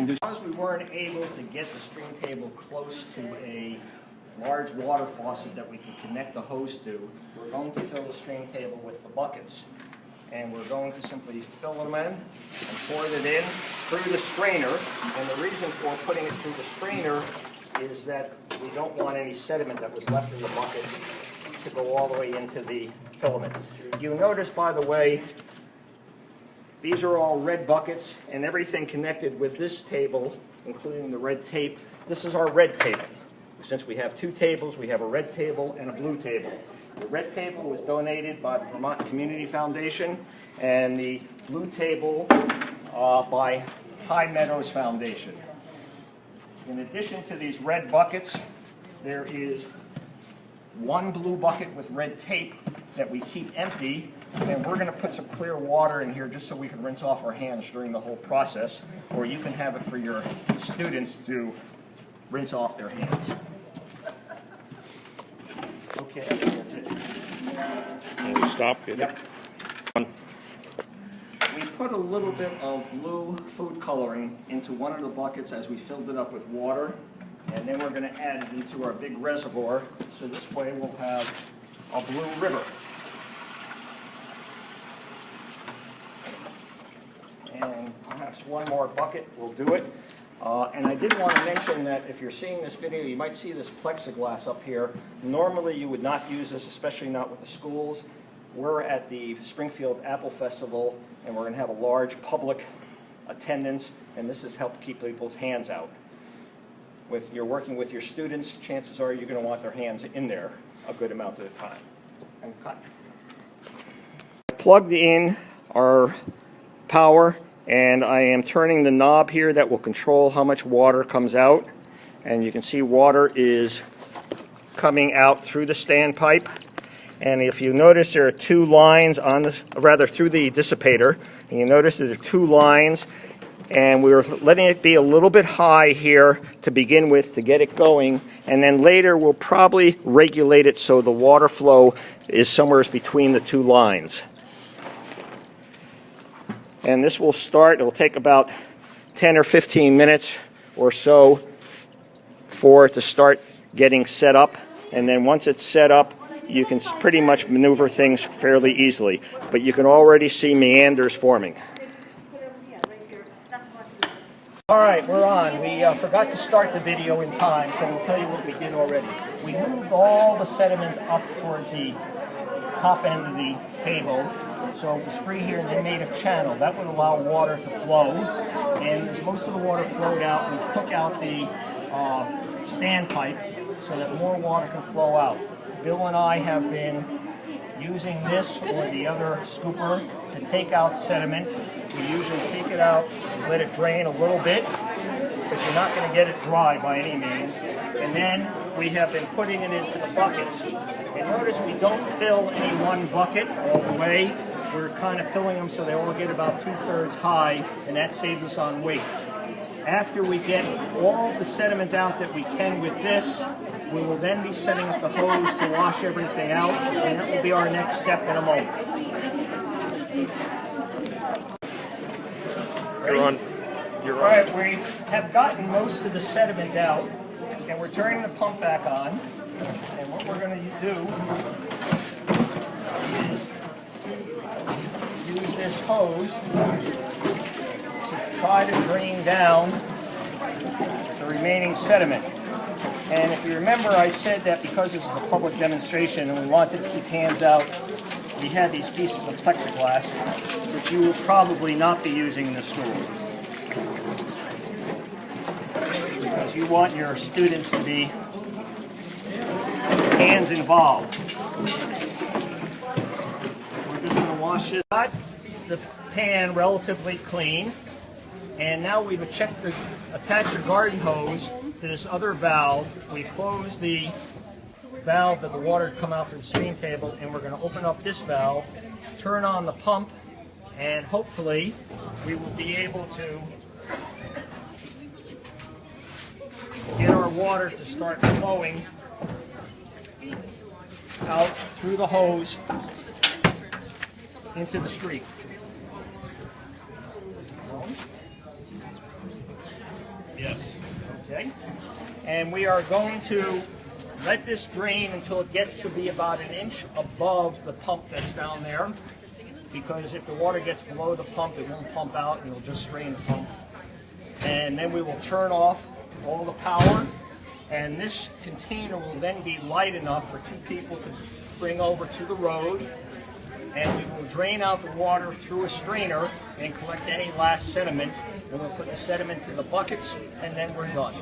can do. Because we weren't able to get the stream table close to a large water faucet that we can connect the hose to, we're going to fill the stream table with the buckets. And we're going to simply fill them in and pour it in through the strainer. And the reason for putting it through the strainer is that we don't want any sediment that was left in the bucket to go all the way into the filament. You'll notice, by the way, these are all red buckets, and everything connected with this table, including the red tape, this is our red table. Since we have two tables, we have a red table and a blue table. The red table was donated by the Vermont Community Foundation, and the blue table by High Meadows Foundation. In addition to these red buckets, there is one blue bucket with red tape that we keep empty, and we're going to put some clear water in here just so we can rinse off our hands during the whole process, or you can have it for your students to rinse off their hands. Okay, that's it. And we stop? Yep. We put a little bit of blue food coloring into one of the buckets as we filled it up with water, and then we're going to add it into our big reservoir, so this way we'll have a blue river. And perhaps one more bucket will do it. And I did want to mention that if you're seeing this video, you might see this plexiglass up here. Normally you would not use this, especially not with the schools. We're at the Springfield Apple Festival, and we're going to have a large public attendance, and this has helped keep people's hands out. If you're working with your students, chances are you're going to want their hands in there a good amount of the time. And cut. Plugged in our power, and I am turning the knob here that will control how much water comes out, and you can see water is coming out through the standpipe. And if you notice, there are two lines on this, rather through the dissipator, and you notice there are two lines, and we were letting it be a little bit high here to begin with to get it going, and then later we'll probably regulate it so the water flow is somewhere between the two lines. And this will start, it'll take about 10 or 15 minutes or so for it to start getting set up. And then once it's set up, you can pretty much maneuver things fairly easily. But you can already see meanders forming. All right, we're on. We forgot to start the video in time, so we'll tell you what we did already. We moved all the sediment up towards the top end of the table, so it was free here, and then made a channel. That would allow water to flow, and as most of the water flowed out, we took out the standpipe so that more water can flow out. Bill and I have been using this or the other scooper to take out sediment. We usually take it out, let it drain a little bit, because you're not going to get it dry by any means. And then we have been putting it into the buckets. And notice we don't fill any one bucket all the way. We're kind of filling them so they all get about 2/3 high, and that saves us on weight. After we get all the sediment out that we can with this, we will then be setting up the hose to wash everything out, and that will be our next step in a moment. You're on. All right, we have gotten most of the sediment out, and we're turning the pump back on. And what we're going to do is use this hose to try to drain down the remaining sediment. And if you remember, I said that because this is a public demonstration and we wanted to keep hands out, we had these pieces of plexiglass, which you will probably not be using in the school. Because you want your students to be hands involved. We're just going to wash it. Got the pan relatively clean, and now we've attached the garden hose to this other valve. We close the valve that the water would come out from the stream table, and we're going to open up this valve, turn on the pump, and hopefully we will be able to get our water to start flowing out through the hose into the street. Yes. Okay. And we are going to let this drain until it gets to be about an inch above the pump that's down there, because if the water gets below the pump, it won't pump out and it'll just strain the pump. And then we will turn off all the power, and this container will then be light enough for 2 people to bring over to the road, and we will drain out the water through a strainer and collect any last sediment, and we'll put the sediment in the buckets, and then we're done.